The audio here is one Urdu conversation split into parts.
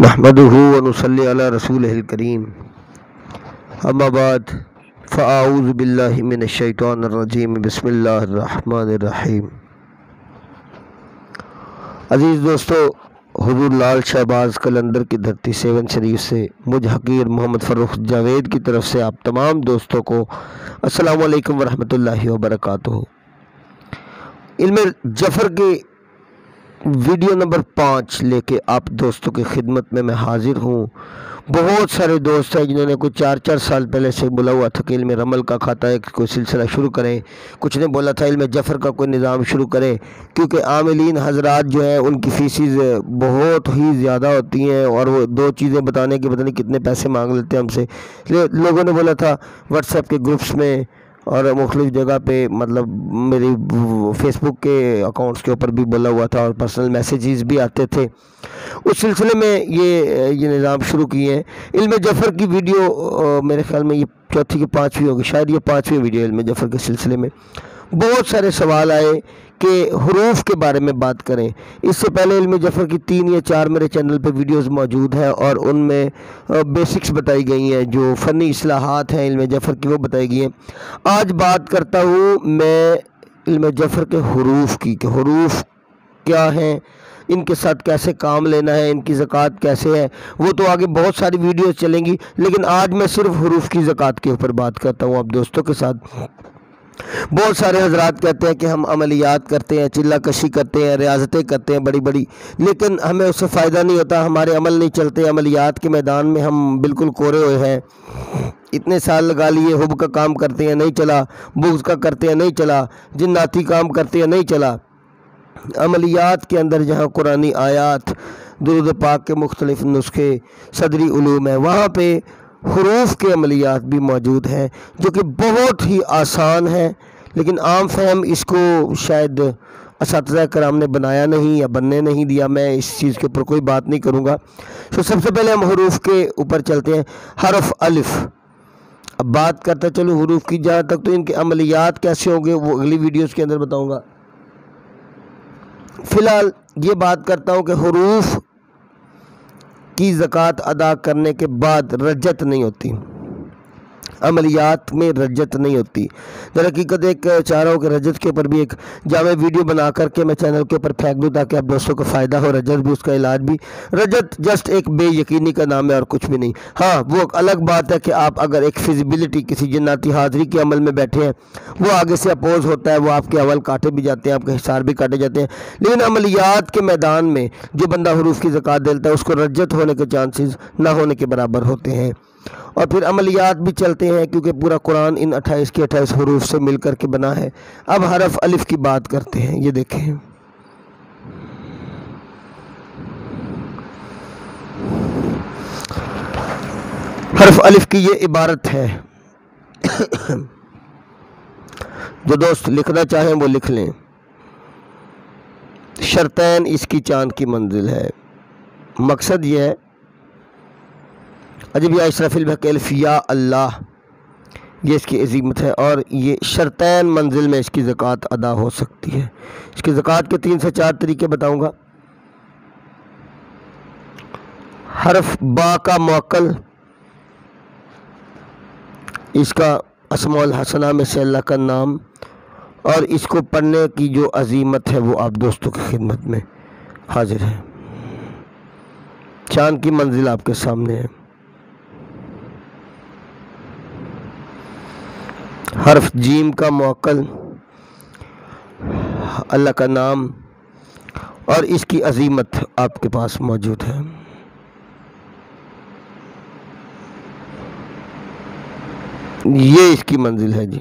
نحمده ونصلي على رسوله الكريم اما بعد فاعوذ باللہ من الشیطان الرجیم بسم اللہ الرحمن الرحیم۔ عزیز دوستو، حضور لال شہباز قلندر کی دھرتی 7 شریف سے مجھ حقیر محمد فروخ جاوید کی طرف سے آپ تمام دوستوں کو السلام علیکم ورحمۃ اللہ وبرکاتہ۔ علم جعفر کی ویڈیو نمبر 5 لے کے آپ دوستوں کی خدمت میں حاضر ہوں۔ بہت سارے دوست ہیں جنہوں نے کوئی 4 سال پہلے سے بولا ہوا تھا کہ علم رمل کا کھاتا ہے کوئی سلسلہ شروع کریں، کچھ نے بولا تھا علم جعفر کا کوئی نظام شروع کریں، کیونکہ عاملین حضرات جو ہیں ان کی فیسز بہت ہی زیادہ ہوتی ہیں اور وہ 2 چیزیں بتانے کے پتہ نہیں کتنے پیسے مانگ لیتے ہیں ہم سے۔ لوگوں نے بولا تھا واٹس ایپ کے گروپس میں اور مختلف جگہ پہ، مطلب میری فیس بک کے اکاؤنٹس کے اوپر بھی بولا ہوا تھا اور پرسنل میسیجز بھی آتے تھے۔ اس سلسلے میں یہ نظام شروع کیے ہیں۔ علم جعفر کی ویڈیو میرے خیال میں یہ 4تھی کہ 5ویں ہوگی، شاید یہ 5ویں ویڈیو علم جعفر کے سلسلے میں۔ بہت سارے سوال آئے کہ حروف کے بارے میں بات کریں۔ اس سے پہلے علم جعفر کی 3 یا 4 میرے چینل پہ ویڈیوز موجود ہیں اور ان میں بیسکس بتائی گئی ہیں، جو فنی اصلاحات ہیں علم جعفر کی وہ بتائی گئی ہیں۔ آج بات کرتا ہوں میں علم جعفر کے حروف کی، کہ حروف کیا ہیں، ان کے ساتھ کیسے کام لینا ہے، ان کی زکوٰۃ کیسے ہے۔ وہ تو آگے بہت ساری ویڈیوز چلیں گی، لیکن آج میں صرف حروف کی زکوٰۃ کے اوپر بات کرتا ہوں آپ دوستوں کے ساتھ۔ بہت سارے حضرات کہتے ہیں کہ ہم عملیات کرتے ہیں، چلہ کشی کرتے ہیں، ریاضتیں کرتے ہیں بڑی بڑی، لیکن ہمیں اس سے فائدہ نہیں ہوتا، ہمارے عمل نہیں چلتے، عملیات کے میدان میں ہم بالکل کورے ہوئے ہیں۔ اتنے سال لگا لیے، حب کا کام کرتے ہیں نہیں چلا، بغض کا کرتے ہیں نہیں چلا، جناتی کام کرتے ہیں نہیں چلا۔ عملیات کے اندر جہاں قرآنی آیات، درود پاک کے مختلف نسخے، صدری علوم ہیں، وہاں پہ حروف کے عملیات بھی موجود ہیں جو کہ بہت ہی آسان ہیں، لیکن عام فہم اس کو شاید اساتذہ کرام نے بنایا نہیں یا بننے نہیں دیا۔ میں اس چیز کے اوپر کوئی بات نہیں کروں گا۔ تو سب سے پہلے ہم حروف کے اوپر چلتے ہیں۔ حرف الف، اب بات کرتا چلو حروف کی، جہاں تک تو ان کے عملیات کیسے ہوں گے وہ اگلی ویڈیوز کے اندر بتاؤں گا۔ فی الحال یہ بات کرتا ہوں کہ حروف کی زکوٰۃ ادا کرنے کے بعد رجت نہیں ہوتی، عملیات میں رجت نہیں ہوتی۔ در حقیقت ایک چاہ رہا ہوں کہ رجت کے اوپر بھی ایک جامع ویڈیو بنا کر کے میں چینل کے اوپر پھینک دوں تاکہ آپ دوستوں کو فائدہ ہو، رجت بھی، اس کا علاج بھی۔ رجت جسٹ ایک بے یقینی کا نام ہے اور کچھ بھی نہیں۔ ہاں، وہ الگ بات ہے کہ آپ اگر ایک فیزیبلٹی کسی جناتی حاضری کے عمل میں بیٹھے ہیں، وہ آگے سے اپوز ہوتا ہے، وہ آپ کے عمل کاٹے بھی جاتے ہیں، آپ کے حصار بھی کاٹے جاتے ہیں، لیکن عملیات کے میدان میں جو بندہ حروف کی زکوٰۃ دیتا ہے اس کو رجت ہونے کے چانسز نہ ہونے کے برابر ہوتے ہیں۔ اور پھر عملیات بھی چلتے ہیں کیونکہ پورا قرآن ان 28 کے 28 حروف سے مل کر کے بنا ہے۔ اب حرف الف کی بات کرتے ہیں۔ یہ دیکھیں، حرف الف کی یہ عبارت ہے، جو دوست لکھنا چاہیں وہ لکھ لیں۔ شرطین اس کی چاند کی منزل ہے۔ مقصد یہ ہے، عجب یا اشرف البحق الف یا اللہ، یہ اس کی عظیمت ہے، اور یہ شرطین منزل میں اس کی زکوٰۃ ادا ہو سکتی ہے۔ اس کی زکوٰۃ کے 3 سے 4 طریقے بتاؤں گا۔ حرف با کا موکل، اس کا اسماء الحسنہ میں سے اللہ کا نام، اور اس کو پڑھنے کی جو عظیمت ہے وہ آپ دوستوں کی خدمت میں حاضر ہے۔ چاند کی منزل آپ کے سامنے ہے۔ حرف جیم کا موکل، اللہ کا نام اور اس کی عظیمت آپ کے پاس موجود ہے۔ یہ اس کی منزل ہے جی۔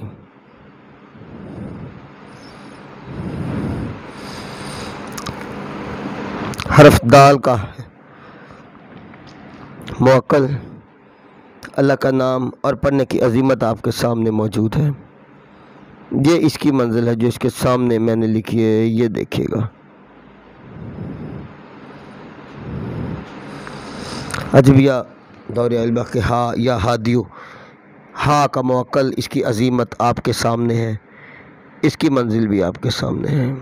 حرف دال کا موکل، اللہ کا نام اور پڑھنے کی عظیمت آپ کے سامنے موجود ہے۔ یہ اس کی منزل ہے جو اس کے سامنے میں نے لکھی ہے، یہ دیکھیے گا۔ عجبیہ دور البحق ہا یا ہادیو، ہا کا موکل، اس کی عظیمت آپ کے سامنے ہے، اس کی منزل بھی آپ کے سامنے ہے۔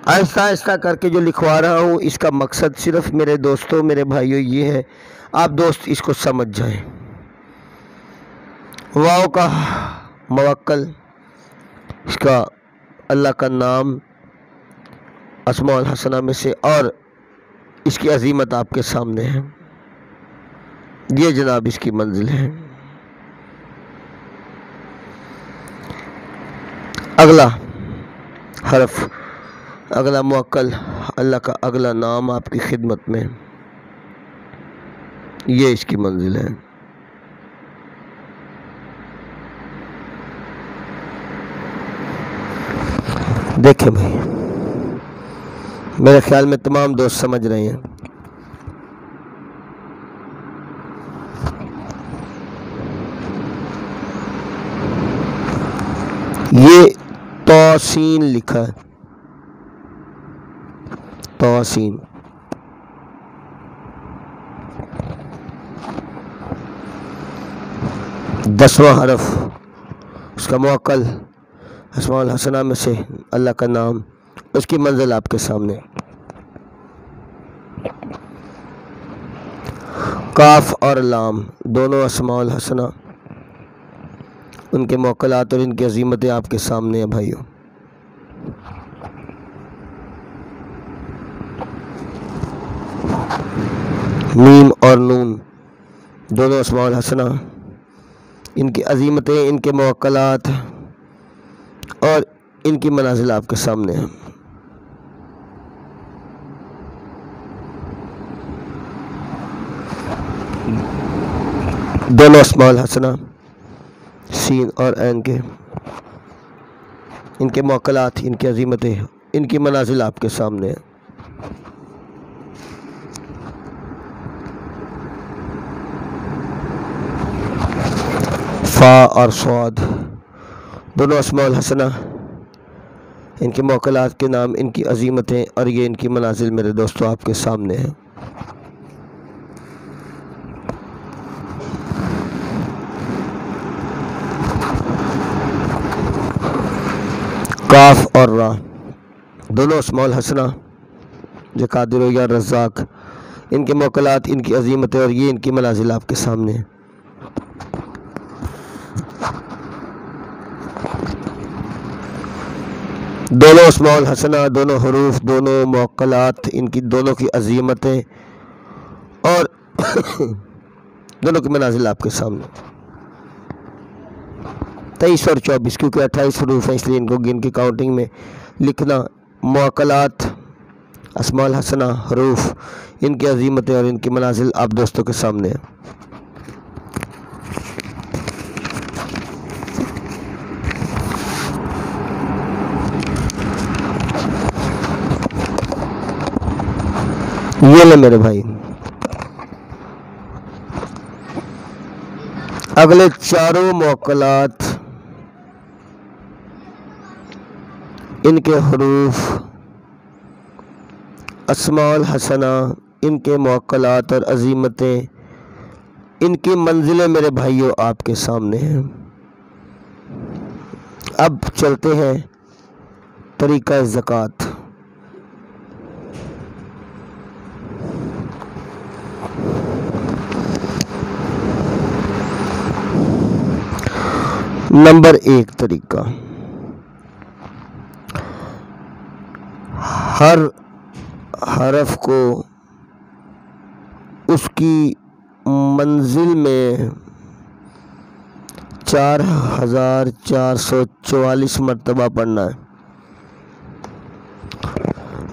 آہستہ آہستہ کر کے جو لکھوا رہا ہوں اس کا مقصد صرف میرے دوستوں میرے بھائیوں یہ ہے، آپ دوست اس کو سمجھ جائیں۔ واو کا موکل، اس کا اللہ کا نام اسماء الحسنہ میں سے، اور اس کی عظیمت آپ کے سامنے ہے۔ یہ جناب اس کی منزل ہے۔ اگلا حرف، اگلا موکل، اللہ کا اگلا نام آپ کی خدمت میں، یہ اس کی منزل ہے۔ دیکھیں بھائی، میرے خیال میں تمام دوست سمجھ رہے ہیں۔ یہ توسین لکھا ہے، توسین۔ دسواں حرف، اس کا موکل اسماء الحسنہ میں سے اللہ کا نام، اس کی منزل آپ کے سامنے۔ کاف اور لام دونوں اسماء الحسنہ، ان کے موکلات اور ان کی عظیمتیں آپ کے سامنے ہیں بھائیوں۔ میم اور نون دونوں اسماء الحسنہ، ان کی عظیمتیں، ان کے موکلات اور ان کی منازل آپ کے سامنے ہیں۔ دونوں اسماء الحسنہ سین اور عین کے، ان کے موکلات، ان کی عظیمتیں، ان کی منازل آپ کے سامنے ہیں۔ فا اور صاد دونوں اسماء الحسنہ، ان کے موکلات کے نام، ان کی عظیمتیں اور یہ ان کی منازل میرے دوستوں آپ کے سامنے ہیں۔ کاف اور را دونوں اسماء الحسنہ، جو قادر و یا رزاق، ان کے موکلات، ان کی عظیمتیں اور یہ ان کی منازل آپ کے سامنے ہیں۔ دونوں اسماء الحسنہ، دونوں حروف، دونوں موکلات، ان کی دونوں کی عظیمتیں اور دونوں کی منازل آپ کے سامنے۔ 23 اور 24 کیونکہ 28 حروف ہیں اس لیے ان کو گن کے کاؤنٹنگ میں لکھنا۔ موکلات اسماء الحسنہ، حروف، ان کی عظیمتیں اور ان کی منازل آپ دوستوں کے سامنے ہیں۔ یہ لے میرے بھائی، اگلے چاروں موکلات، ان کے حروف، اسماء الحسنہ، ان کے موکلات اور عظیمتیں، ان کی منزلیں میرے بھائیوں آپ کے سامنے ہیں۔ اب چلتے ہیں طریقہ زکوٰۃ۔ نمبر 1 طریقہ، ہر حرف کو اس کی منزل میں 4444 مرتبہ پڑھنا ہے۔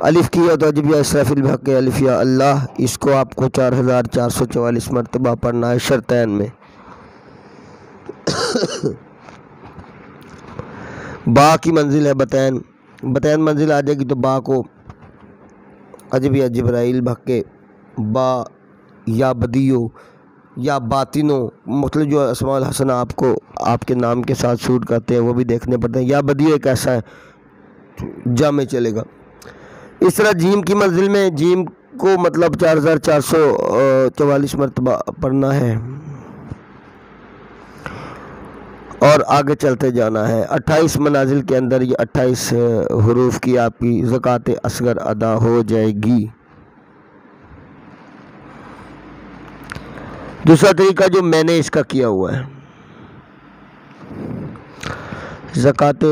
الف کی یا توجب یا اسرافیل بحق الف یا اللہ، اس کو آپ کو 4444 مرتبہ پڑھنا ہے شرطین میں۔ با کی منزل ہے بطین، بطین منزل آ جائے گی تو با کو عجب یا جبرائیل بھکے با یا بدیو یا باطنو، مختلف جو اسماء الحسنہ آپ کو آپ کے نام کے ساتھ شوٹ کرتے ہیں وہ بھی دیکھنے پڑتے ہیں۔ یا بدیو ایک ایسا ہے جامع چلے گا۔ اس طرح جیم کی منزل میں جیم کو مطلب 4444 مرتبہ پڑھنا ہے، اور آگے چلتے جانا ہے۔ 28 منازل کے اندر یہ 28 حروف کی آپ کی زکوٰۃ اصغر ادا ہو جائے گی۔ دوسرا طریقہ جو میں نے اس کا کیا ہوا ہے، زکوٰۃ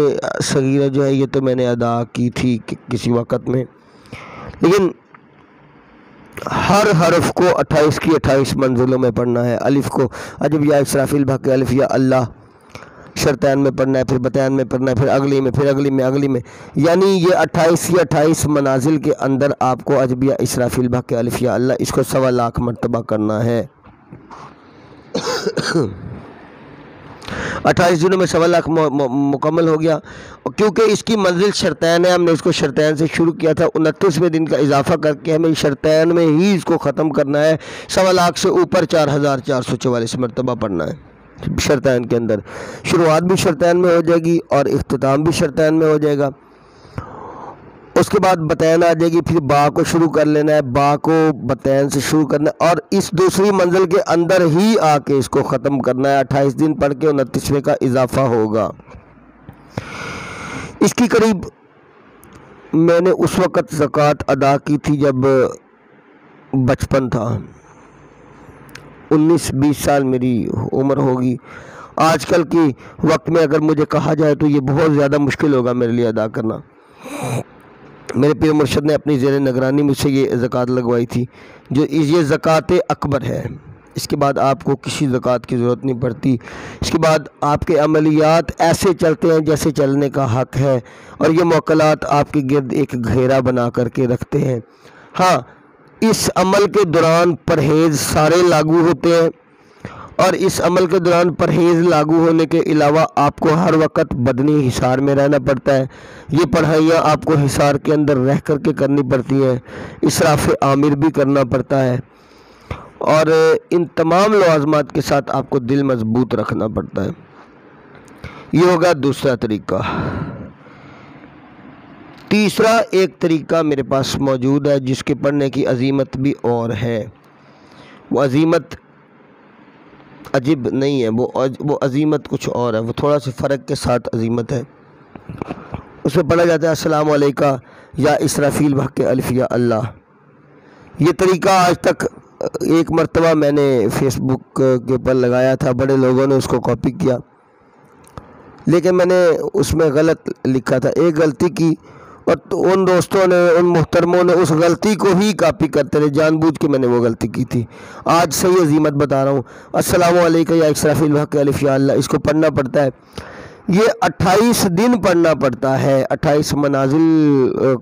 صغیرہ جو ہے یہ تو میں نے ادا کی تھی کسی وقت میں، لیکن ہر حرف کو 28 کی 28 منزلوں میں پڑھنا ہے۔ الف کو عجب یا اسرافیل بھاگ کے الف یا اللہ شرطین میں پڑھنا ہے، پھر بتین میں پڑھنا ہے، پھر اگلی میں، پھر اگلی میں، اگلی میں، یعنی یہ 28 یا 28 منازل کے اندر آپ کو عجب یا اسرافیل بھاگ کے الف یا اللہ اس کو 1.25 لاکھ مرتبہ کرنا ہے۔ 28 دنوں میں 1.25 لاکھ مکمل ہو گیا، کیونکہ اس کی منزل شرطین ہے، ہم نے اس کو شرطین سے شروع کیا تھا، 29ویں دن کا اضافہ کر کے ہمیں شرطین میں ہی اس کو ختم کرنا ہے۔ 1.25 لاکھ سے اوپر 4444 مرتبہ پڑھنا ہے شرطین کے اندر۔ شروعات بھی شرطین میں ہو جائے گی اور اختتام بھی شرطین میں ہو جائے گا۔ اس کے بعد بتین آ جائے گی، پھر با کو شروع کر لینا ہے، با کو بتین سے شروع کرنا ہے اور اس دوسری منزل کے اندر ہی آ کے اس کو ختم کرنا ہے۔ 28 دن پڑھ کے 29ویں کا اضافہ ہوگا۔ اس کی قریب میں نے اس وقت زکوٰۃ ادا کی تھی جب بچپن تھا، 19-20 سال میری عمر ہوگی۔ آج کل کی وقت میں اگر مجھے کہا جائے تو یہ بہت زیادہ مشکل ہوگا میرے لیے ادا کرنا۔ میرے پیر مرشد نے اپنی زیر نگرانی مجھ سے یہ زکوٰۃ لگوائی تھی، جو یہ زکوٰۃ اکبر ہے۔ اس کے بعد آپ کو کسی زکوٰۃ کی ضرورت نہیں پڑتی۔ اس کے بعد آپ کے عملیات ایسے چلتے ہیں جیسے چلنے کا حق ہے، اور یہ موکلات آپ کے گرد ایک گھیرا بنا کر کے رکھتے ہیں۔ ہاں، اس عمل کے دوران پرہیز سارے لاگو ہوتے ہیں، اور اس عمل کے دوران پرہیز لاگو ہونے کے علاوہ آپ کو ہر وقت بدنی حصار میں رہنا پڑتا ہے۔ یہ پڑھائیاں آپ کو حصار کے اندر رہ کر کے کرنی پڑتی ہیں، اسراف عامر بھی کرنا پڑتا ہے، اور ان تمام لوازمات کے ساتھ آپ کو دل مضبوط رکھنا پڑتا ہے۔ یہ ہوگا دوسرا طریقہ۔ تیسرا ایک طریقہ میرے پاس موجود ہے جس کے پڑھنے کی عظیمت بھی اور ہے۔ وہ عظیمت عجیب نہیں ہے، وہ عظیمت کچھ اور ہے، وہ تھوڑا سا فرق کے ساتھ عظیمت ہے۔ اس میں پڑھا جاتا ہے السلام علیکہ یا اسرافیل بھاگ کے الف یا اللہ۔ یہ طریقہ آج تک ایک مرتبہ میں نے فیس بک کے اوپر لگایا تھا، بڑے لوگوں نے اس کو کاپی کیا، لیکن میں نے اس میں غلط لکھا تھا، ایک غلطی کی، اور ان دوستوں نے، ان محترموں نے اس غلطی کو ہی کاپی کرتے رہے، جان بوجھ کے میں نے وہ غلطی کی تھی۔ آج صحیح عظیمت بتا رہا ہوں، السلام علیکم یا اسرافیل بھاگ کے الف یا اللہ، اس کو پڑھنا پڑتا ہے۔ یہ 28 دن پڑھنا پڑتا ہے، 28 منازل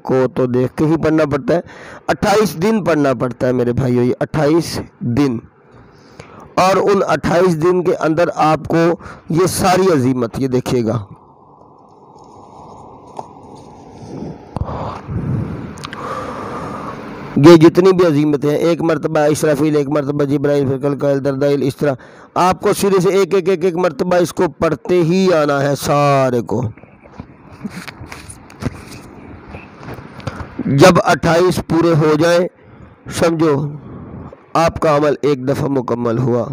کو تو دیکھ کے ہی پڑھنا پڑتا ہے، 28 دن پڑھنا پڑتا ہے میرے بھائیو، یہ 28 دن، اور ان 28 دن کے اندر آپ کو یہ ساری عظیمت، یہ دیکھیے گا، یہ جتنی بھی عظیمتیں ہیں، ایک مرتبہ اسرافیل، ایک مرتبہ جبرائیل، پھر کلکائل، دردائل، اس طرح آپ کو سرے سے ایک مرتبہ اس کو پڑھتے ہی آنا ہے سارے کو۔ جب 28 پورے ہو جائیں سمجھو آپ کا عمل ایک دفعہ مکمل ہوا۔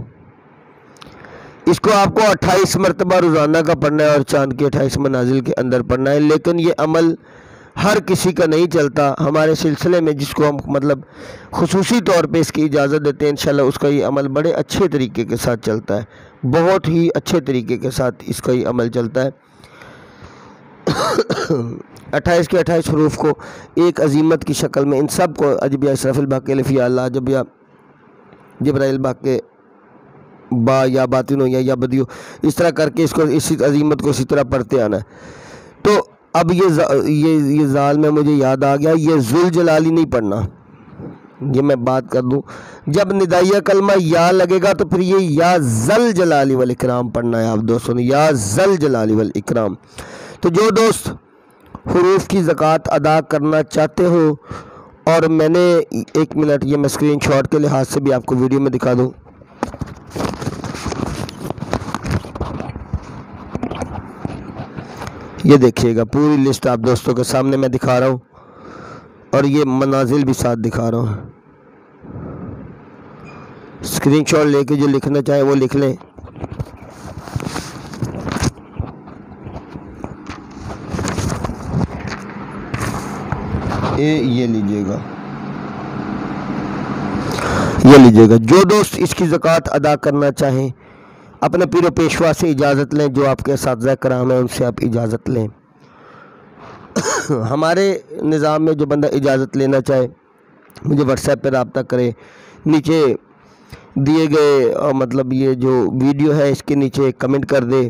اس کو آپ کو 28 مرتبہ روزانہ کا پڑھنا ہے اور چاند کے 28 منازل کے اندر پڑھنا ہے، لیکن یہ عمل ہر کسی کا نہیں چلتا۔ ہمارے سلسلے میں جس کو ہم مطلب خصوصی طور پہ اس کی اجازت دیتے ہیں، انشاءاللہ اس کا یہ عمل بڑے اچھے طریقے کے ساتھ چلتا ہے، بہت ہی اچھے طریقے کے ساتھ اس کا یہ عمل چلتا ہے۔ 28 کے 28 حروف کو ایک عظیمت کی شکل میں ان سب کو عجب یا اسرافیل بھاگ کے الف یا اللہ، عجب یا جبرائیل بھاگ کے با یا باطن ہو یا بدیو، اس طرح کر کے اس کو، اسی عظیمت کو اسی طرح پڑھتے آنا ہے۔ تو اب یہ زال میں مجھے یاد آ گیا، یہ ذوالجلالی نہیں پڑھنا، یہ میں بات کر دوں، جب ندائیہ کلمہ یا لگے گا تو پھر یہ یا ذل جلالی والاکرام پڑھنا ہے آپ دوستوں نے، یا ذل جلالی والاکرام۔ تو جو دوست حروف کی زکوٰۃ ادا کرنا چاہتے ہو، اور میں نے 1 منٹ یہ میں اسکرین شاٹ کے لحاظ سے بھی آپ کو ویڈیو میں دکھا دوں، یہ دیکھیے گا پوری لسٹ آپ دوستوں کے سامنے میں دکھا رہا ہوں، اور یہ منازل بھی ساتھ دکھا رہا ہوں۔ اسکرین شاٹ لے کے جو لکھنا چاہے وہ لکھ لیں۔ یہ لیجئے گا جو دوست اس کی زکوٰۃ ادا کرنا چاہیں اپنے پیر و پیشوا سے اجازت لیں، جو آپ کے اساتذہ کرام ہیں ان سے آپ اجازت لیں۔ ہمارے نظام میں جو بندہ اجازت لینا چاہے مجھے واٹس ایپ پہ رابطہ کرے، نیچے دیے گئے مطلب یہ جو ویڈیو ہے اس کے نیچے کمنٹ کر دے،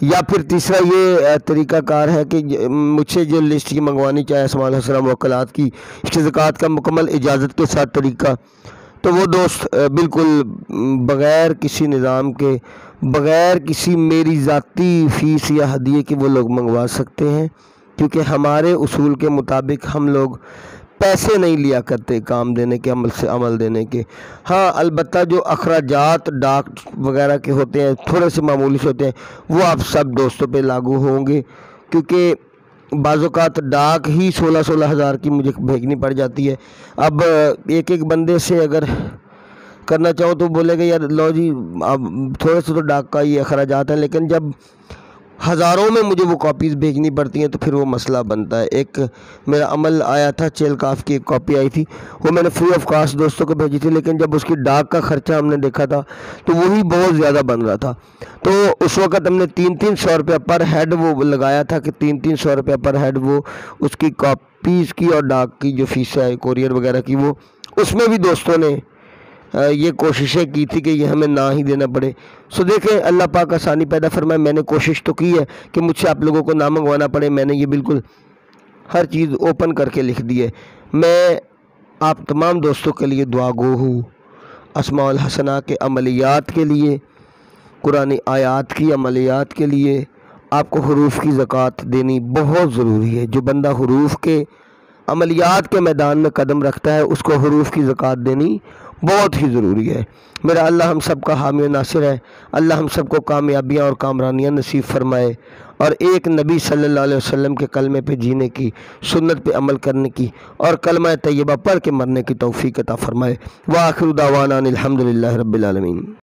یا پھر تیسرا یہ طریقہ کار ہے کہ مجھ سے جو لسٹ کی منگوانی چاہے اسماء الحسنہ موکلات کی، اس کی زکوٰۃ کا مکمل اجازت کے ساتھ طریقہ، تو وہ دوست بالکل بغیر کسی نظام کے، بغیر کسی میری ذاتی فیس یا ہدیے کے وہ لوگ منگوا سکتے ہیں، کیونکہ ہمارے اصول کے مطابق ہم لوگ پیسے نہیں لیا کرتے کام دینے کے، عمل دینے کے۔ ہاں البتہ جو اخراجات ڈاک وغیرہ کے ہوتے ہیں تھوڑے سے معمولی سے ہوتے ہیں، وہ آپ سب دوستوں پہ لاگو ہوں گے، کیونکہ بعض اوقات ڈاک ہی 16 ہزار کی مجھے بھیجنی پڑ جاتی ہے۔ اب ایک بندے سے اگر کرنا چاہو تو بولے گا یار لو جی اب تھوڑے سے تو ڈاک کا یہ اخراجات ہیں، لیکن جب ہزاروں میں مجھے وہ کاپیز بھیجنی پڑتی ہیں تو پھر وہ مسئلہ بنتا ہے۔ ایک میرا عمل آیا تھا، چیل کاف کی ایک کاپی آئی تھی، وہ میں نے فری آف کاسٹ دوستوں کو بھیجی تھی، لیکن جب اس کی ڈاک کا خرچہ ہم نے دیکھا تھا تو وہی بہت زیادہ بن رہا تھا، تو اس وقت ہم نے 300 روپیہ پر ہیڈ وہ لگایا تھا کہ 300 روپیہ پر ہیڈ وہ اس کی کاپیز کی اور ڈاک کی جو فیس ہے کوریئر وغیرہ کی، وہ اس میں بھی دوستوں نے یہ کوششیں کی تھی کہ یہ ہمیں نہ ہی دینا پڑے۔ سو دیکھیں اللہ پاک آسانی پیدا فرمائے، میں نے کوشش تو کی ہے کہ مجھ سے آپ لوگوں کو نہ منگوانا پڑے، میں نے یہ بالکل ہر چیز اوپن کر کے لکھ دی ہے۔ میں آپ تمام دوستوں کے لیے دعا گو ہوں، اسماء الحسنہ کے عملیات کے لیے، قرآن آیات کی عملیات کے لیے آپ کو حروف کی زکوٰۃ دینی بہت ضروری ہے۔ جو بندہ حروف کے عملیات کے میدان میں قدم رکھتا ہے اس کو حروف کی زکوٰۃ دینی بہت ہی ضروری ہے۔ میرا اللہ ہم سب کا حامی و ناصر ہے، اللہ ہم سب کو کامیابیاں اور کامرانیاں نصیب فرمائے، اور ایک نبی صلی اللہ علیہ وسلم کے کلمے پہ جینے کی، سنت پہ عمل کرنے کی اور کلمہ طیبہ پڑھ کے مرنے کی توفیق عطا فرمائے۔ وآخر دعوانا الحمدللہ رب العالمین۔